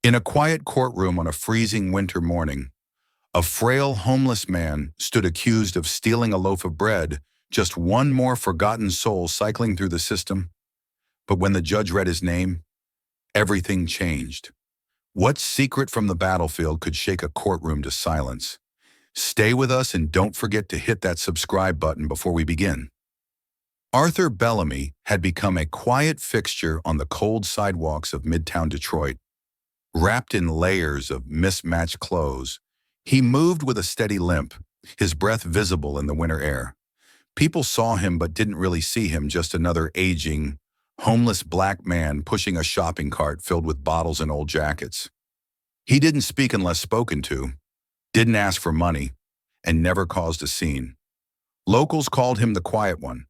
In a quiet courtroom on a freezing winter morning, a frail homeless man stood accused of stealing a loaf of bread, just one more forgotten soul cycling through the system. But when the judge read his name, everything changed. What secret from the battlefield could shake a courtroom to silence? Stay with us and don't forget to hit that subscribe button before we begin. Arthur Bellamy had become a quiet fixture on the cold sidewalks of Midtown Detroit. Wrapped in layers of mismatched clothes, he moved with a steady limp, his breath visible in the winter air. People saw him but didn't really see him, just another aging, homeless black man pushing a shopping cart filled with bottles and old jackets. He didn't speak unless spoken to, didn't ask for money, and never caused a scene. Locals called him the quiet one,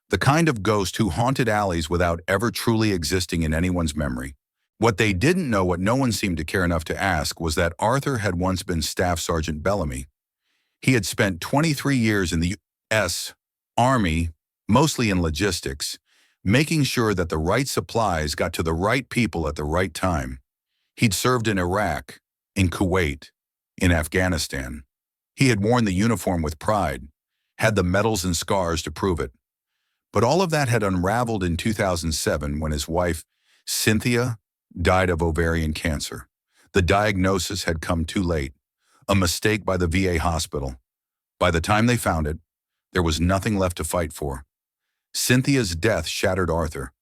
the kind of ghost who haunted alleys without ever truly existing in anyone's memory. What they didn't know, what no one seemed to care enough to ask, was that Arthur had once been Staff Sergeant Bellamy. He had spent 23 years in the U.S. Army, mostly in logistics, making sure that the right supplies got to the right people at the right time. He'd served in Iraq, in Kuwait, in Afghanistan. He had worn the uniform with pride, had the medals and scars to prove it. But all of that had unraveled in 2007 when his wife, Cynthia, died of ovarian cancer. The diagnosis had come too late, a mistake by the VA hospital. By the time they found it, there was nothing left to fight for. Cynthia's death shattered Arthur.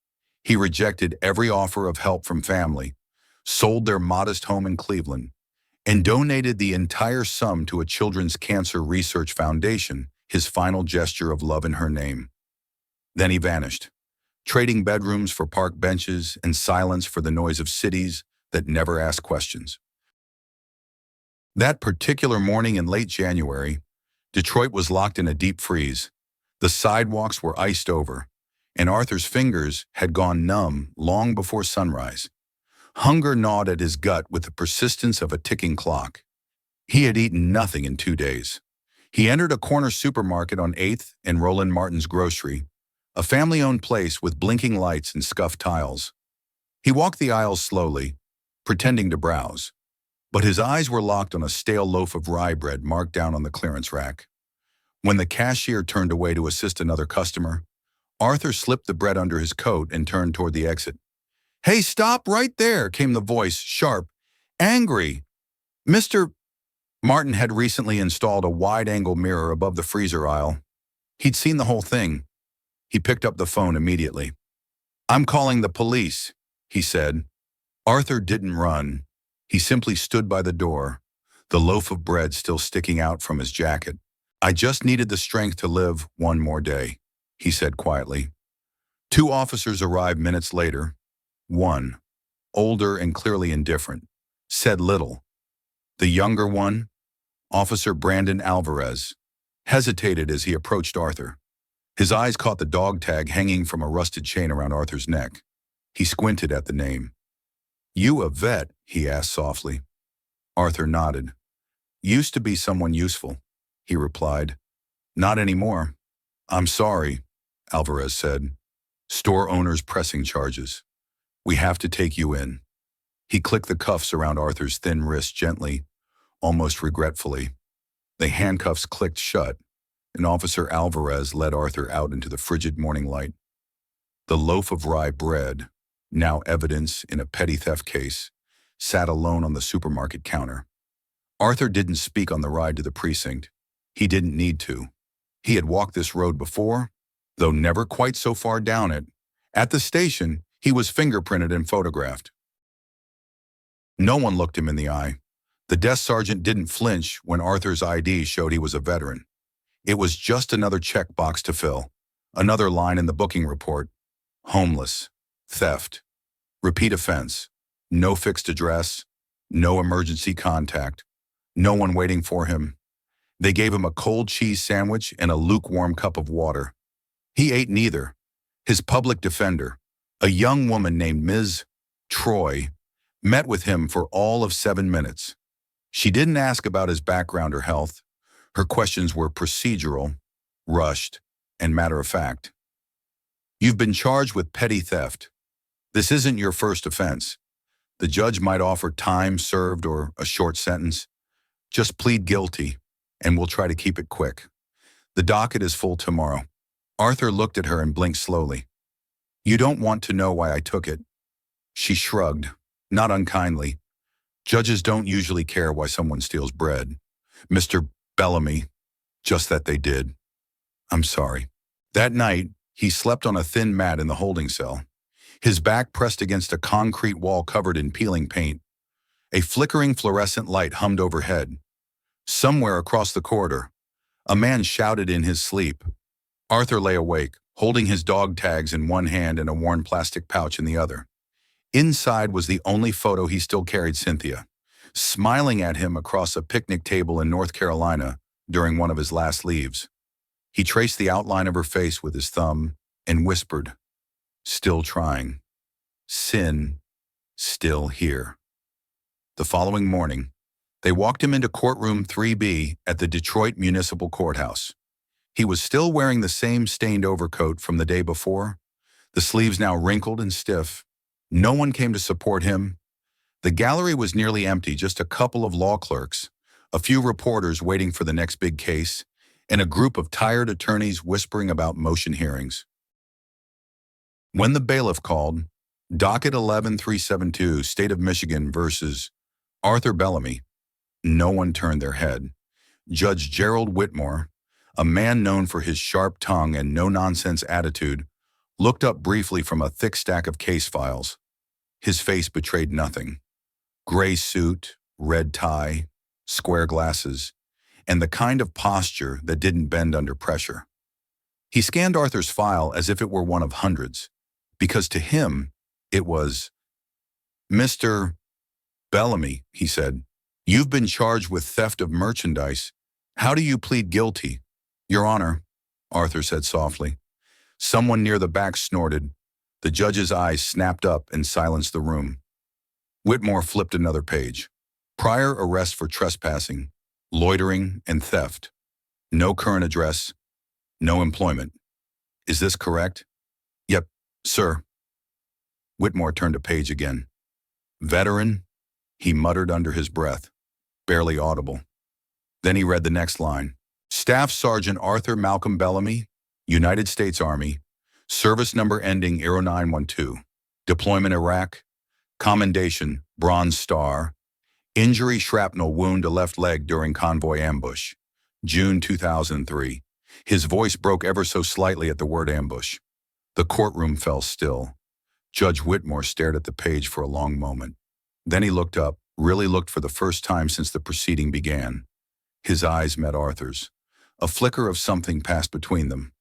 He rejected every offer of help from family, sold their modest home in Cleveland, and donated the entire sum to a children's cancer research foundation, his final gesture of love in her name. Then he vanished, trading bedrooms for park benches and silence for the noise of cities that never ask questions. That particular morning in late January, Detroit was locked in a deep freeze. The sidewalks were iced over, and Arthur's fingers had gone numb long before sunrise. Hunger gnawed at his gut with the persistence of a ticking clock. He had eaten nothing in 2 days. He entered a corner supermarket on 8th and Roland Martin's Grocery, a family-owned place with blinking lights and scuffed tiles. He walked the aisles slowly, pretending to browse, but his eyes were locked on a stale loaf of rye bread marked down on the clearance rack. When the cashier turned away to assist another customer, Arthur slipped the bread under his coat and turned toward the exit. "Hey, stop right there," came the voice, sharp, angry. Mr. Martin had recently installed a wide-angle mirror above the freezer aisle. He'd seen the whole thing. He picked up the phone immediately. "I'm calling the police," he said. Arthur didn't run. He simply stood by the door, the loaf of bread still sticking out from his jacket. "I just needed the strength to live one more day," he said quietly. 2 officers arrived minutes later. One, older and clearly indifferent, said little. The younger one, Officer Brandon Alvarez, hesitated as he approached Arthur. His eyes caught the dog tag hanging from a rusted chain around Arthur's neck. He squinted at the name. "You a vet?" he asked softly. Arthur nodded. "Used to be someone useful," he replied. "Not anymore." "I'm sorry," Alvarez said. "Store owner's pressing charges. We have to take you in." He clicked the cuffs around Arthur's thin wrist gently, almost regretfully. The handcuffs clicked shut, and Officer Alvarez led Arthur out into the frigid morning light. The loaf of rye bread, now evidence in a petty theft case, sat alone on the supermarket counter. Arthur didn't speak on the ride to the precinct. He didn't need to. He had walked this road before, though never quite so far down it. At the station, he was fingerprinted and photographed. No one looked him in the eye. The desk sergeant didn't flinch when Arthur's ID showed he was a veteran. It was just another checkbox to fill, another line in the booking report. Homeless, theft, repeat offense, no fixed address, no emergency contact, no one waiting for him. They gave him a cold cheese sandwich and a lukewarm cup of water. He ate neither. His public defender, a young woman named Ms. Troy, met with him for all of 7 minutes. She didn't ask about his background or health. Her questions were procedural, rushed, and matter-of-fact. "You've been charged with petty theft. This isn't your first offense." The judge might offer time served or a short sentence. Just plead guilty, and we'll try to keep it quick. The docket is full tomorrow. Arthur looked at her and blinked slowly. You don't want to know why I took it. She shrugged, not unkindly. Judges don't usually care why someone steals bread. Mr. Bellamy, just that they did. I'm sorry. That night, he slept on a thin mat in the holding cell, his back pressed against a concrete wall covered in peeling paint. A flickering fluorescent light hummed overhead. Somewhere across the corridor, a man shouted in his sleep. Arthur lay awake, holding his dog tags in one hand and a worn plastic pouch in the other. Inside was the only photo he still carried: Cynthia, smiling at him across a picnic table in North Carolina during one of his last leaves. He traced the outline of her face with his thumb and whispered, still trying. Sin, still here. The following morning, they walked him into courtroom 3B at the Detroit Municipal Courthouse. He was still wearing the same stained overcoat from the day before, the sleeves now wrinkled and stiff. No one came to support him. The gallery was nearly empty, just a couple of law clerks, a few reporters waiting for the next big case, and a group of tired attorneys whispering about motion hearings. When the bailiff called, Docket 11372, State of Michigan versus Arthur Bellamy, no one turned their head. Judge Gerald Whitmore, a man known for his sharp tongue and no-nonsense attitude, looked up briefly from a thick stack of case files. His face betrayed nothing. Gray suit, red tie, square glasses, and the kind of posture that didn't bend under pressure. He scanned Arthur's file as if it were one of hundreds, because to him, it was, Mr. Bellamy, he said, you've been charged with theft of merchandise. How do you plead guilty? Your Honor, Arthur said softly. Someone near the back snorted. The judge's eyes snapped up and silenced the room. Whitmore flipped another page. Prior arrest for trespassing, loitering, and theft. No current address. No employment. Is this correct? Yep, sir. Whitmore turned a page again. Veteran, he muttered under his breath, barely audible. Then he read the next line. Staff Sergeant Arthur Malcolm Bellamy, United States Army, service number ending 0912, deployment Iraq, commendation, Bronze Star, injury shrapnel wound to left leg during convoy ambush, June 2003. His voice broke ever so slightly at the word ambush. The courtroom fell still. Judge Whitmore stared at the page for a long moment. Then he looked up, really looked for the first time since the proceeding began. His eyes met Arthur's. A flicker of something passed between them.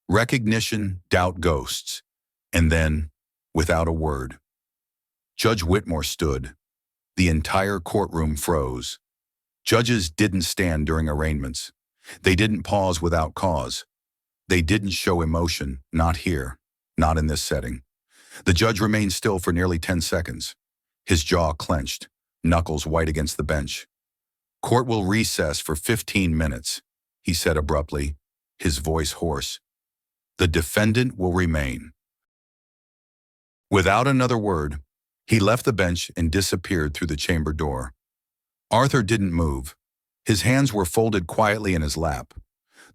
Recognition, doubt, ghosts. And then, without a word, Judge Whitmore stood. The entire courtroom froze. Judges didn't stand during arraignments. They didn't pause without cause. They didn't show emotion, not here, not in this setting. The judge remained still for nearly 10 seconds. His jaw clenched, knuckles white against the bench. Court will recess for 15 minutes, he said abruptly, his voice hoarse. The defendant will remain. Without another word, he left the bench and disappeared through the chamber door. Arthur didn't move. His hands were folded quietly in his lap.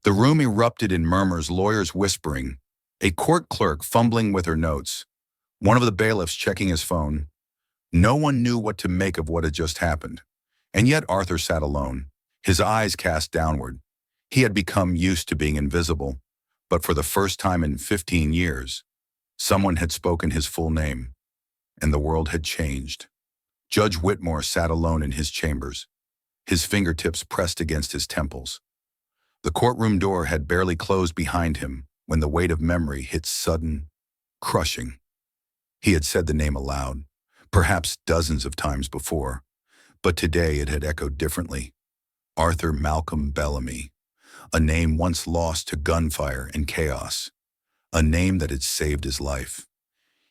The room erupted in murmurs, lawyers whispering, a court clerk fumbling with her notes, one of the bailiffs checking his phone. No one knew what to make of what had just happened. And yet Arthur sat alone, his eyes cast downward. He had become used to being invisible, but for the first time in 15 years, someone had spoken his full name, and the world had changed. Judge Whitmore sat alone in his chambers, his fingertips pressed against his temples. The courtroom door had barely closed behind him when the weight of memory hit sudden, crushing. He had said the name aloud, perhaps dozens of times before, but today it had echoed differently. Arthur Malcolm Bellamy, a name once lost to gunfire and chaos, a name that had saved his life.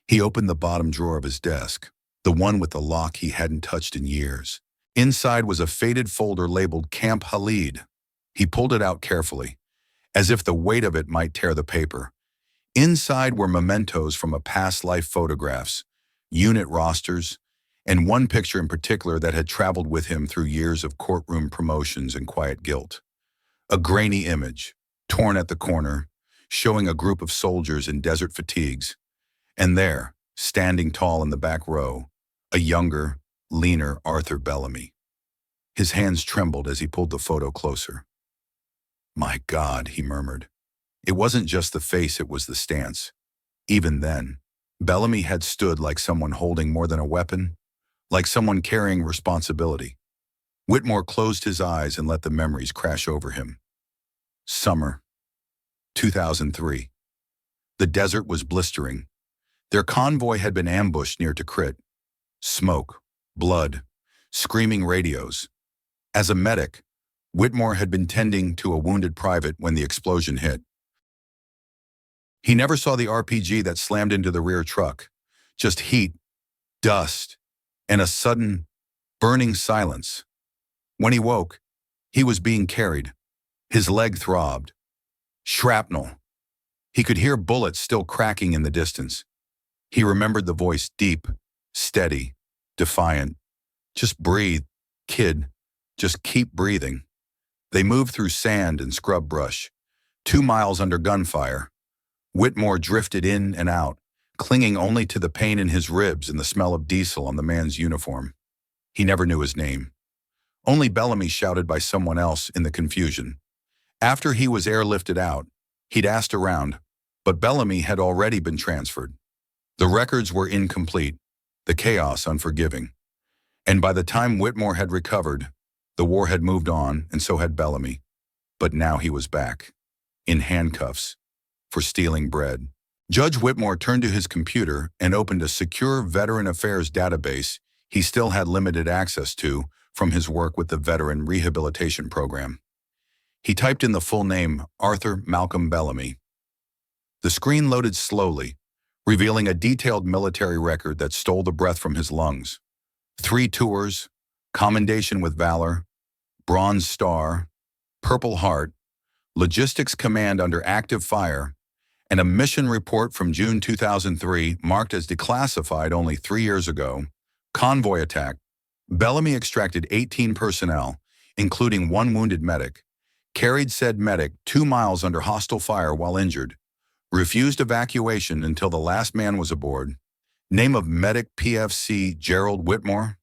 He opened the bottom drawer of his desk, the one with the lock he hadn't touched in years. Inside was a faded folder labeled Camp Halid. He pulled it out carefully, as if the weight of it might tear the paper. Inside were mementos from a past life, photographs, unit rosters, and one picture in particular that had traveled with him through years of courtroom promotions and quiet guilt. A grainy image, torn at the corner, showing a group of soldiers in desert fatigues, and there, standing tall in the back row, a younger, leaner Arthur Bellamy. His hands trembled as he pulled the photo closer. "My God," he murmured. It wasn't just the face, it was the stance. Even then, Bellamy had stood like someone holding more than a weapon, like someone carrying responsibility. Whitmore closed his eyes and let the memories crash over him. Summer, 2003. The desert was blistering. Their convoy had been ambushed near Tikrit. Smoke, blood, screaming radios. As a medic, Whitmore had been tending to a wounded private when the explosion hit. He never saw the RPG that slammed into the rear truck. Just heat, dust, and a sudden, burning silence. When he woke, he was being carried. His leg throbbed. Shrapnel. He could hear bullets still cracking in the distance. He remembered the voice, deep, steady, defiant. "Just breathe, kid. Just keep breathing." They moved through sand and scrub brush. 2 miles under gunfire. Whitmore drifted in and out, clinging only to the pain in his ribs and the smell of diesel on the man's uniform. He never knew his name. Only Bellamy shouted by someone else in the confusion. After he was airlifted out, he'd asked around, but Bellamy had already been transferred. The records were incomplete, the chaos unforgiving. And by the time Whitmore had recovered, the war had moved on, and so had Bellamy. But now he was back, in handcuffs, for stealing bread. Judge Whitmore turned to his computer and opened a secure Veteran Affairs database he still had limited access to from his work with the Veteran Rehabilitation Program. He typed in the full name, Arthur Malcolm Bellamy. The screen loaded slowly, revealing a detailed military record that stole the breath from his lungs. 3 tours, Commendation with Valor, Bronze Star, Purple Heart, Logistics Command under active fire, and a mission report from June 2003 marked as declassified only 3 years ago. Convoy attack. Bellamy extracted 18 personnel, including 1 wounded medic, carried said medic 2 miles under hostile fire while injured, refused evacuation until the last man was aboard. Name of medic PFC Gerald Whitmore?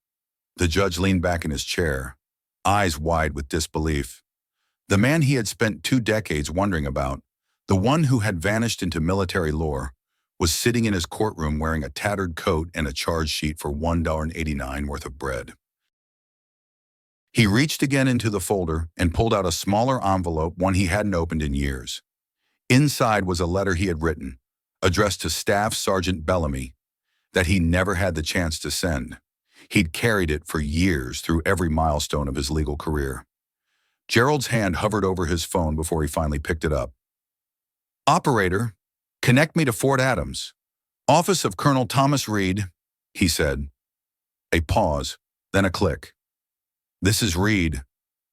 The judge leaned back in his chair, eyes wide with disbelief. The man he had spent 2 decades wondering about, the one who had vanished into military lore, was sitting in his courtroom wearing a tattered coat and a charge sheet for $1.89 worth of bread. He reached again into the folder and pulled out a smaller envelope, one he hadn't opened in years. Inside was a letter he had written, addressed to Staff Sergeant Bellamy, that he never had the chance to send. He'd carried it for years through every milestone of his legal career. Gerald's hand hovered over his phone before he finally picked it up. "Operator, connect me to Fort Adams. Office of Colonel Thomas Reed," he said. A pause, then a click. "This is Reed.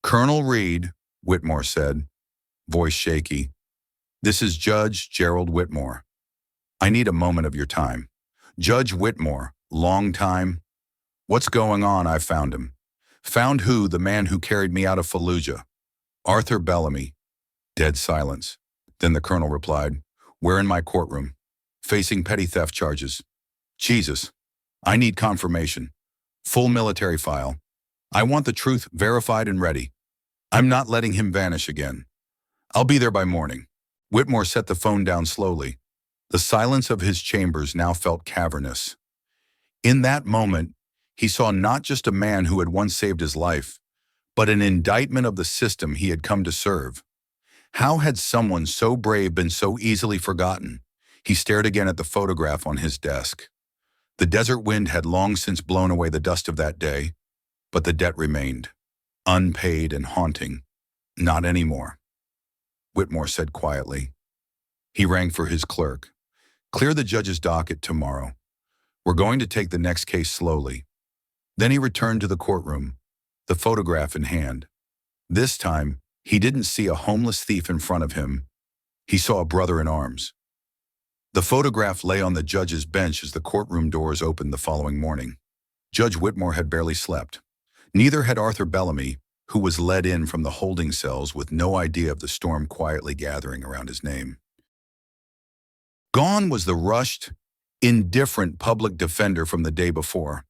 Colonel Reed," Whitmore said, voice shaky. "This is Judge Gerald Whitmore. I need a moment of your time." "Judge Whitmore, long time." "What's going on?" "I found him." "Found who?" "The man who carried me out of Fallujah. Arthur Bellamy." Dead silence. Then the colonel replied, "We're in my courtroom, facing petty theft charges." "Jesus, I need confirmation. Full military file. I want the truth verified and ready. I'm not letting him vanish again. I'll be there by morning." Whitmore set the phone down slowly. The silence of his chambers now felt cavernous. In that moment, he saw not just a man who had once saved his life, but an indictment of the system he had come to serve. How had someone so brave been so easily forgotten? He stared again at the photograph on his desk. The desert wind had long since blown away the dust of that day, but the debt remained, unpaid and haunting. "Not anymore," Whitmore said quietly. He rang for his clerk. "Clear the judge's docket tomorrow. We're going to take the next case slowly." Then he returned to the courtroom, the photograph in hand. This time, he didn't see a homeless thief in front of him. He saw a brother in arms. The photograph lay on the judge's bench as the courtroom doors opened the following morning. Judge Whitmore had barely slept. Neither had Arthur Bellamy, who was led in from the holding cells with no idea of the storm quietly gathering around his name. Gone was the rushed, indifferent public defender from the day before.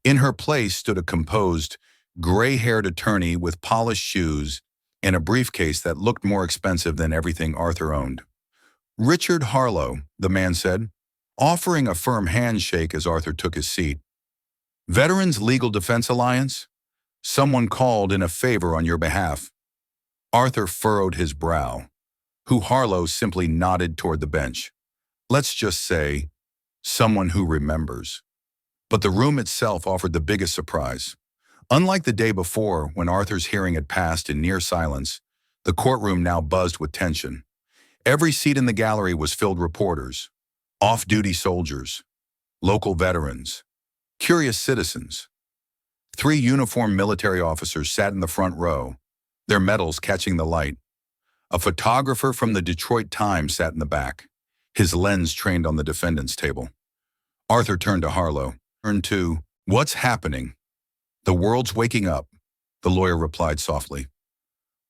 In her place stood a composed, gray-haired attorney with polished shoes and a briefcase that looked more expensive than everything Arthur owned. "Richard Harlow," the man said, offering a firm handshake as Arthur took his seat. "Veterans Legal Defense Alliance? Someone called in a favor on your behalf." Arthur furrowed his brow. Who Harlow simply nodded toward the bench. "Let's just say, someone who remembers." But the room itself offered the biggest surprise. Unlike the day before, when Arthur's hearing had passed in near silence, the courtroom now buzzed with tension. Every seat in the gallery was filled with reporters, off-duty soldiers, local veterans, curious citizens. 3 uniformed military officers sat in the front row, their medals catching the light. A photographer from the Detroit Times sat in the back, his lens trained on the defendant's table. Arthur turned to Harlow. "What's happening?" "The world's waking up," the lawyer replied softly.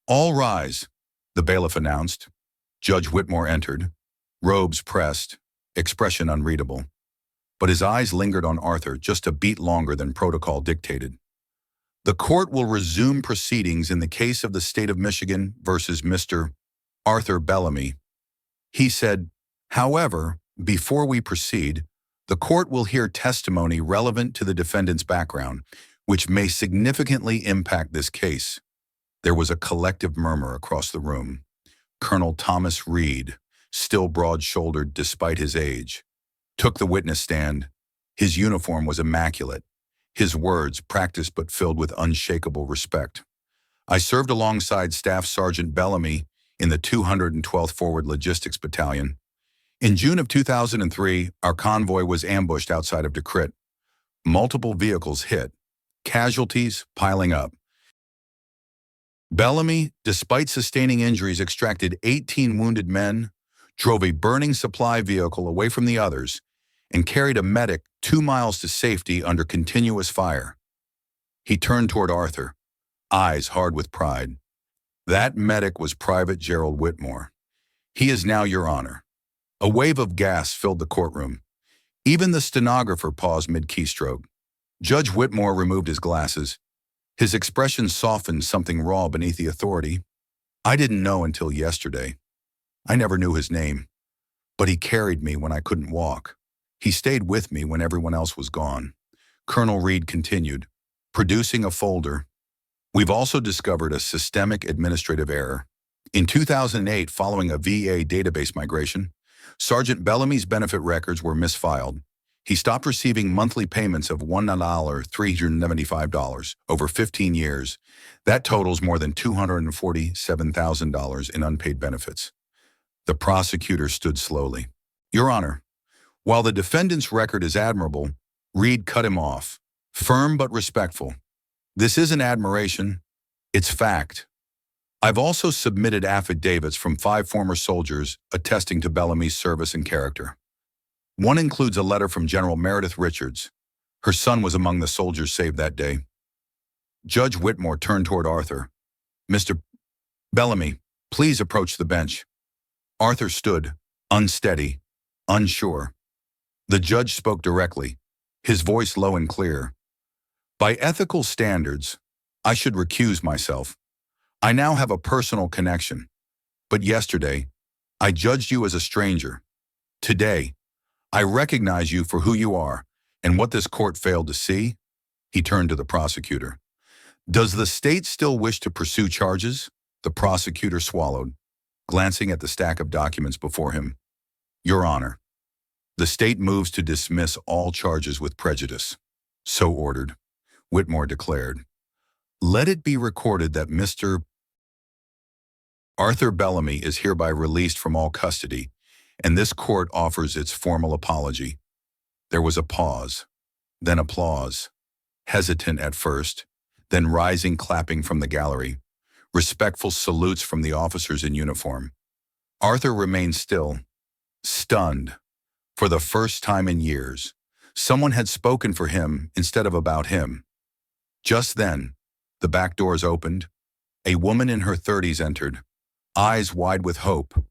"All rise," the bailiff announced. Judge Whitmore entered, robes pressed, expression unreadable. But his eyes lingered on Arthur just a beat longer than protocol dictated. "The court will resume proceedings in the case of the state of Michigan versus Mr. Arthur Bellamy," he said. "However, before we proceed, the court will hear testimony relevant to the defendant's background, which may significantly impact this case." There was a collective murmur across the room. Colonel Thomas Reed, still broad-shouldered despite his age, took the witness stand. His uniform was immaculate, his words practiced but filled with unshakable respect. "I served alongside Staff Sergeant Bellamy in the 212th Forward Logistics Battalion. In June of 2003, our convoy was ambushed outside of Detroit. Multiple vehicles hit, casualties piling up. Bellamy, despite sustaining injuries, extracted 18 wounded men, drove a burning supply vehicle away from the others, and carried a medic 2 miles to safety under continuous fire." He turned toward Arthur, eyes hard with pride. "That medic was Private Gerald Whitmore. He is now your honor." A wave of gas filled the courtroom. Even the stenographer paused mid-keystroke. Judge Whitmore removed his glasses. His expression softened something raw beneath the authority. "I didn't know until yesterday. I never knew his name. But he carried me when I couldn't walk. He stayed with me when everyone else was gone." Colonel Reed continued, producing a folder. "We've also discovered a systemic administrative error. In 2008, following a VA database migration, Sergeant Bellamy's benefit records were misfiled. He stopped receiving monthly payments of $1,375 over 15 years. That totals more than $247,000 in unpaid benefits." The prosecutor stood slowly. "Your Honor, while the defendant's record is admirable," Reed cut him off, firm but respectful. "This isn't admiration, it's fact. I've also submitted affidavits from 5 former soldiers attesting to Bellamy's service and character. One includes a letter from General Meredith Richards. Her son was among the soldiers saved that day." Judge Whitmore turned toward Arthur. "Mr. Bellamy, please approach the bench." Arthur stood, unsteady, unsure. The judge spoke directly, his voice low and clear. "By ethical standards, I should recuse myself. I now have a personal connection. But yesterday, I judged you as a stranger. Today, I recognize you for who you are, and what this court failed to see." He turned to the prosecutor. "Does the state still wish to pursue charges?" The prosecutor swallowed, glancing at the stack of documents before him. "Your Honor, the state moves to dismiss all charges with prejudice." "So ordered," Whitmore declared. "Let it be recorded that Mr. Arthur Bellamy is hereby released from all custody, and this court offers its formal apology." There was a pause, then applause, hesitant at first, then rising clapping from the gallery, respectful salutes from the officers in uniform. Arthur remained still, stunned. For the first time in years, Someone had spoken for him instead of about him. Just then, the back doors opened. A woman in her 30s entered, eyes wide with hope.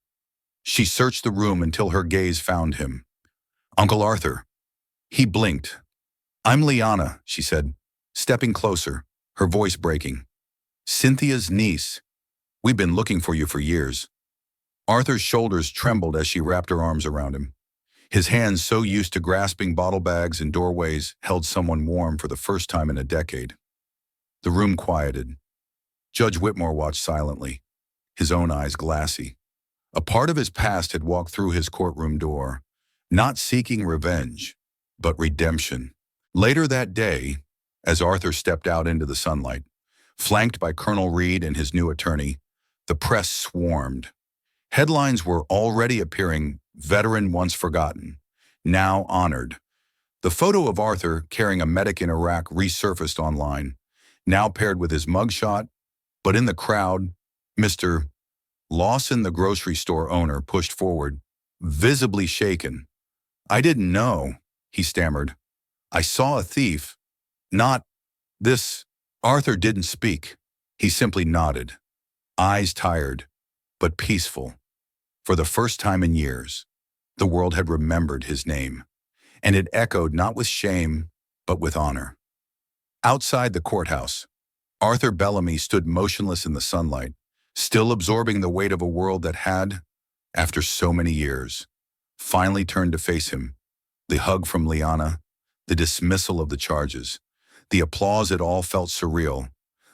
She searched the room until her gaze found him. "Uncle Arthur." He blinked. "I'm Liana," she said, stepping closer, her voice breaking. "Cynthia's niece. We've been looking for you for years." Arthur's shoulders trembled as she wrapped her arms around him. His hands, so used to grasping bottle bags in doorways, held someone warm for the first time in a decade. The room quieted. Judge Whitmore watched silently, his own eyes glassy. A part of his past had walked through his courtroom door, not seeking revenge, but redemption. Later that day, as Arthur stepped out into the sunlight, flanked by Colonel Reed and his new attorney, the press swarmed. Headlines were already appearing: "Veteran once forgotten, now honored." The photo of Arthur carrying a medic in Iraq resurfaced online, now paired with his mugshot, but in the crowd, Mr. Lawson, the grocery store owner, pushed forward, visibly shaken. "I didn't know," he stammered. "I saw a thief. Not this." Arthur didn't speak. He simply nodded, eyes tired, but peaceful. For the first time in years, the world had remembered his name, and it echoed not with shame, but with honor. Outside the courthouse, Arthur Bellamy stood motionless in the sunlight, still absorbing the weight of a world that had, after so many years, finally turned to face him. The hug from Liana, the dismissal of the charges, the applause, it all felt surreal,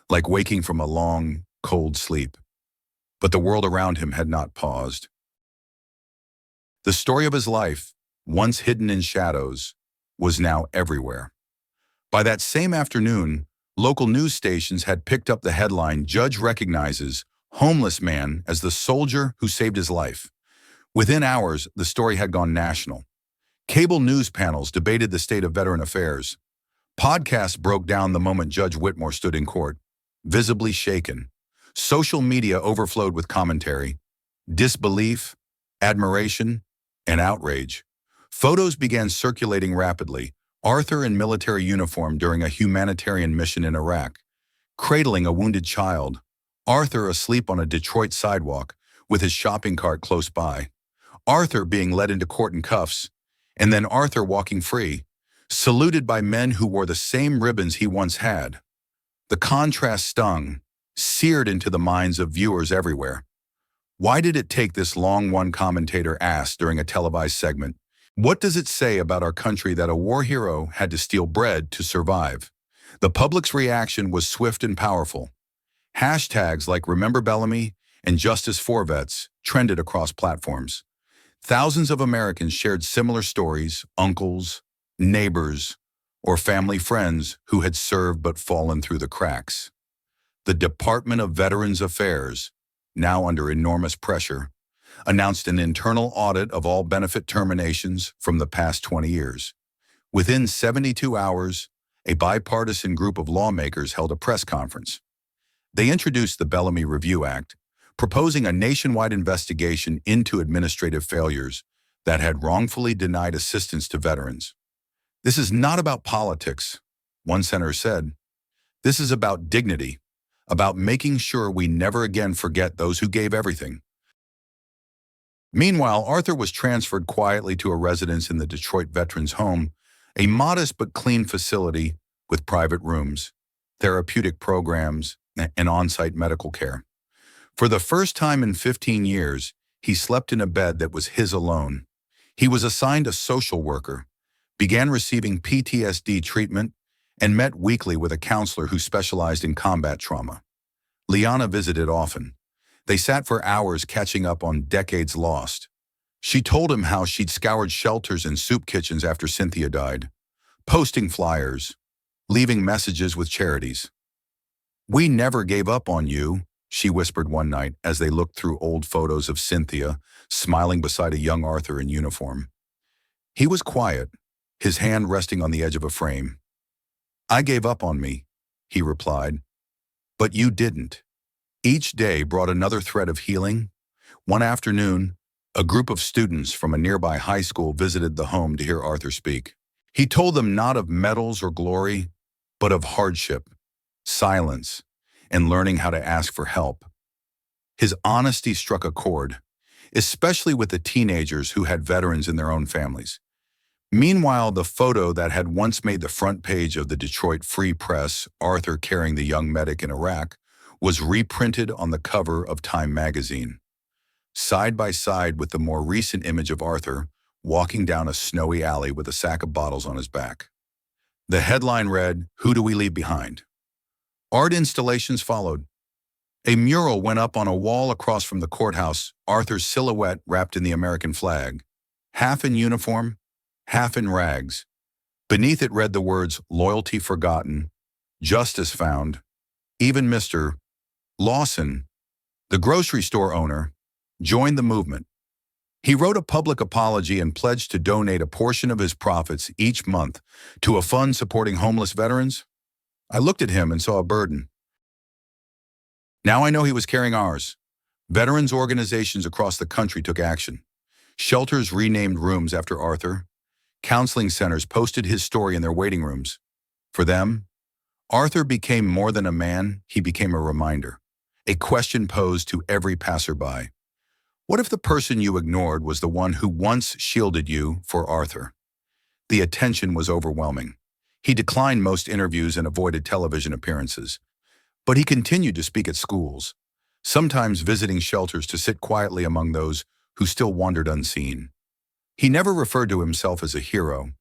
like waking from a long, cold sleep. But the world around him had not paused. The story of his life, once hidden in shadows, was now everywhere. By that same afternoon, local news stations had picked up the headline, "Judge recognizes homeless man as the soldier who saved his life." Within hours, the story had gone national. Cable news panels debated the state of veteran affairs. Podcasts broke down the moment Judge Whitmore stood in court, visibly shaken. Social media overflowed with commentary, disbelief, admiration, and outrage. Photos began circulating rapidly. Arthur in military uniform during a humanitarian mission in Iraq, cradling a wounded child. Arthur asleep on a Detroit sidewalk with his shopping cart close by. Arthur being led into court in cuffs, and then Arthur walking free, saluted by men who wore the same ribbons he once had. The contrast stung, seared into the minds of viewers everywhere. "Why did it take this long?" one commentator asked during a televised segment. "What does it say about our country that a war hero had to steal bread to survive?" The public's reaction was swift and powerful. Hashtags like "Remember Bellamy" and "Justice for Vets" trended across platforms. Thousands of Americans shared similar stories: uncles, neighbors, or family friends who had served but fallen through the cracks. The Department of Veterans Affairs, now under enormous pressure, announced an internal audit of all benefit terminations from the past 20 years. Within 72 hours, a bipartisan group of lawmakers held a press conference. They introduced the Bellamy Review Act, proposing a nationwide investigation into administrative failures that had wrongfully denied assistance to veterans. "This is not about politics," one senator said. "This is about dignity, about making sure we never again forget those who gave everything." Meanwhile, Arthur was transferred quietly to a residence in the Detroit Veterans Home, a modest but clean facility with private rooms, therapeutic programs, and on-site medical care. For the first time in 15 years, he slept in a bed that was his alone. He was assigned a social worker, began receiving PTSD treatment, and met weekly with a counselor who specialized in combat trauma. Liana visited often. They sat for hours catching up on decades lost. She told him how she'd scoured shelters and soup kitchens after Cynthia died, posting flyers, leaving messages with charities. "We never gave up on you," she whispered one night as they looked through old photos of Cynthia smiling beside a young Arthur in uniform. He was quiet, his hand resting on the edge of a frame. "I gave up on me," he replied. "But you didn't." Each day brought another thread of healing. One afternoon, a group of students from a nearby high school visited the home to hear Arthur speak. He told them not of medals or glory, but of hardship, silence, and learning how to ask for help. His honesty struck a chord, especially with the teenagers who had veterans in their own families. Meanwhile, the photo that had once made the front page of the Detroit Free Press, Arthur carrying the young medic in Iraq, was reprinted on the cover of Time magazine, side by side with the more recent image of Arthur walking down a snowy alley with a sack of bottles on his back. The headline read, "Who do we leave behind?" Art installations followed. A mural went up on a wall across from the courthouse, Arthur's silhouette wrapped in the American flag, half in uniform, half in rags. Beneath it read the words, "Loyalty forgotten, justice found." Even Mr. Lawson, the grocery store owner, joined the movement. He wrote a public apology and pledged to donate a portion of his profits each month to a fund supporting homeless veterans. I looked at him and saw a burden. Now I know he was carrying ours. Veterans organizations across the country took action. Shelters renamed rooms after Arthur. Counseling centers posted his story in their waiting rooms. For them, Arthur became more than a man, he became a reminder. A question posed to every passerby. What if the person you ignored was the one who once shielded you for Arthur? The attention was overwhelming. He declined most interviews and avoided television appearances. But he continued to speak at schools, sometimes visiting shelters to sit quietly among those who still wandered unseen. He never referred to himself as a hero.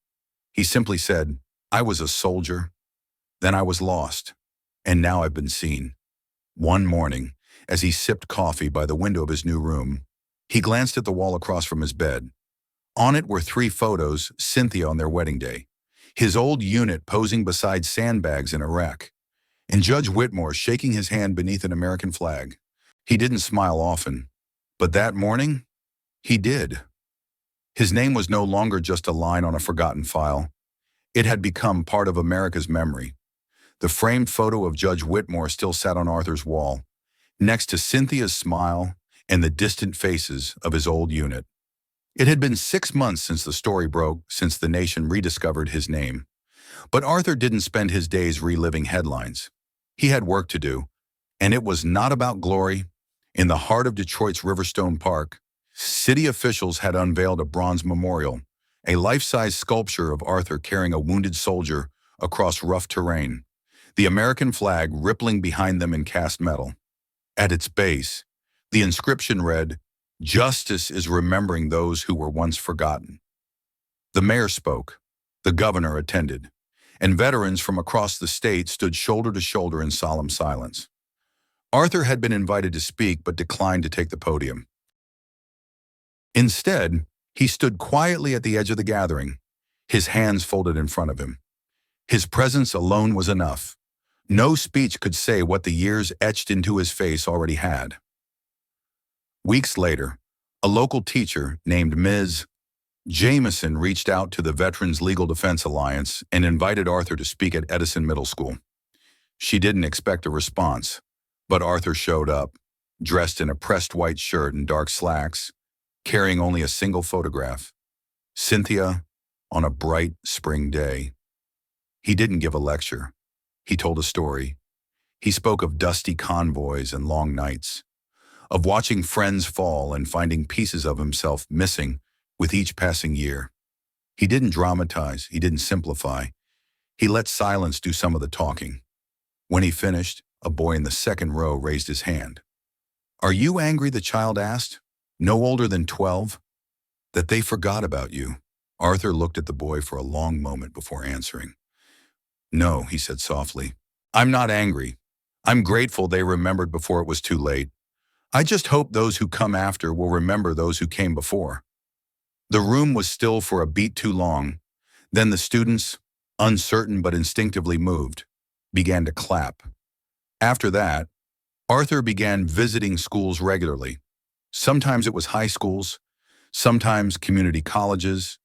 He simply said, "I was a soldier, then I was lost, and now I've been seen." One morning, as he sipped coffee by the window of his new room, he glanced at the wall across from his bed. On it were 3 photos, Cynthia on their wedding day, his old unit posing beside sandbags in Iraq, and Judge Whitmore shaking his hand beneath an American flag. He didn't smile often, but that morning, he did. His name was no longer just a line on a forgotten file. It had become part of America's memory. The framed photo of Judge Whitmore still sat on Arthur's wall, next to Cynthia's smile and the distant faces of his old unit. It had been 6 months since the story broke, since the nation rediscovered his name. But Arthur didn't spend his days reliving headlines. He had work to do, and it was not about glory. In the heart of Detroit's Riverstone Park, city officials had unveiled a bronze memorial, a life-size sculpture of Arthur carrying a wounded soldier across rough terrain, the American flag rippling behind them in cast metal. At its base, the inscription read, "Justice is remembering those who were once forgotten." The mayor spoke, the governor attended, and veterans from across the state stood shoulder to shoulder in solemn silence. Arthur had been invited to speak but declined to take the podium. Instead, he stood quietly at the edge of the gathering, his hands folded in front of him. His presence alone was enough. No speech could say what the years etched into his face already had. Weeks later, a local teacher named Ms. Jameson reached out to the Veterans Legal Defense Alliance and invited Arthur to speak at Edison Middle School. She didn't expect a response, but Arthur showed up, dressed in a pressed white shirt and dark slacks, carrying only a single photograph, Cynthia on a bright spring day. He didn't give a lecture. He told a story. He spoke of dusty convoys and long nights, of watching friends fall and finding pieces of himself missing with each passing year. He didn't dramatize, he didn't simplify. He let silence do some of the talking. When he finished, a boy in the second row raised his hand. "Are you angry?" the child asked. "No older than 12? That they forgot about you?" Arthur looked at the boy for a long moment before answering. "No," he said softly. "I'm not angry. I'm grateful they remembered before it was too late. I just hope those who come after will remember those who came before." The room was still for a beat too long. Then the students, uncertain but instinctively moved, began to clap. After that, Arthur began visiting schools regularly. Sometimes it was high schools, sometimes community colleges.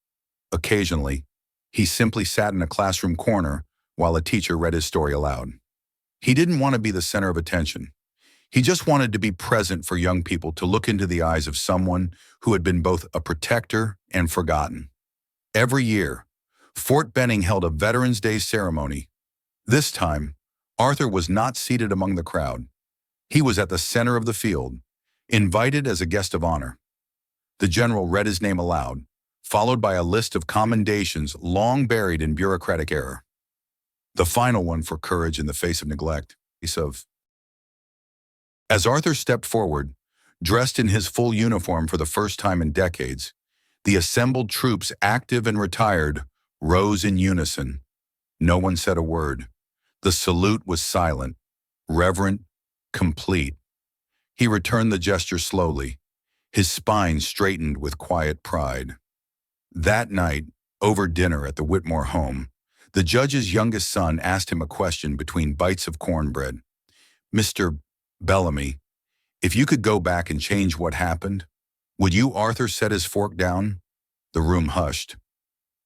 Occasionally, he simply sat in a classroom corner while a teacher read his story aloud. He didn't want to be the center of attention. He just wanted to be present for young people to look into the eyes of someone who had been both a protector and forgotten. Every year, Fort Benning held a Veterans Day ceremony. This time, Arthur was not seated among the crowd. He was at the center of the field, invited as a guest of honor. The general read his name aloud, followed by a list of commendations long buried in bureaucratic error. The final one for courage in the face of neglect. As Arthur stepped forward, dressed in his full uniform for the first time in decades, the assembled troops, active and retired, rose in unison. No one said a word. The salute was silent, reverent, complete. He returned the gesture slowly, his spine straightened with quiet pride. That night, over dinner at the Whitmore home, the judge's youngest son asked him a question between bites of cornbread. "Mr. Bellamy, if you could go back and change what happened, would you?" Arthur set his fork down. The room hushed.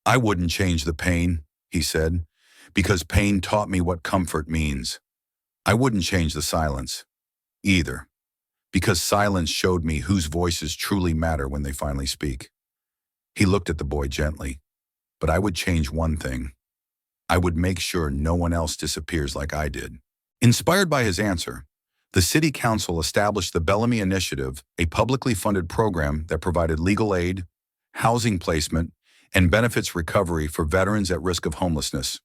"I wouldn't change the pain," he said, "because pain taught me what comfort means. I wouldn't change the silence, either, because silence showed me whose voices truly matter when they finally speak." He looked at the boy gently. "But I would change one thing. I would make sure no one else disappears like I did." Inspired by his answer, the City Council established the Bellamy Initiative, a publicly funded program that provided legal aid, housing placement, and benefits recovery for veterans at risk of homelessness.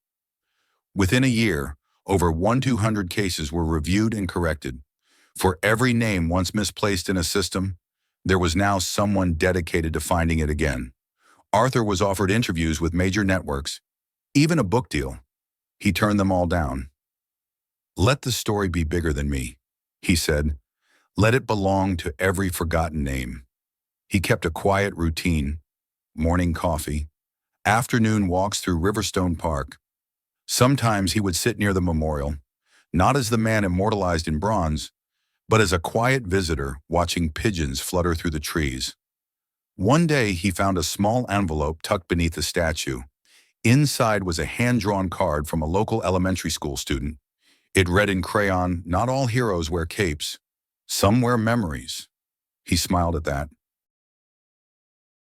Within a year, over 1,200 cases were reviewed and corrected. For every name once misplaced in a system, there was now someone dedicated to finding it again. Arthur was offered interviews with major networks, even a book deal. He turned them all down. "Let the story be bigger than me," he said. "Let it belong to every forgotten name." He kept a quiet routine: morning coffee, afternoon walks through Riverstone Park. Sometimes he would sit near the memorial, not as the man immortalized in bronze, but as a quiet visitor watching pigeons flutter through the trees. One day he found a small envelope tucked beneath the statue. Inside was a hand-drawn card from a local elementary school student. It read in crayon, "Not all heroes wear capes. Some wear memories." He smiled at that.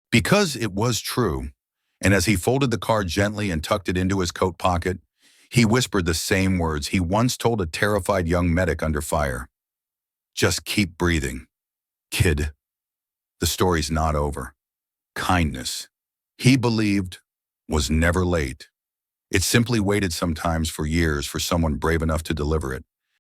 Because it was true, and as he folded the card gently and tucked it into his coat pocket, he whispered the same words he once told a terrified young medic under fire. "Just keep breathing, kid. The story's not over." Kindness, he believed, was never late. It simply waited sometimes for years for someone brave enough to deliver it.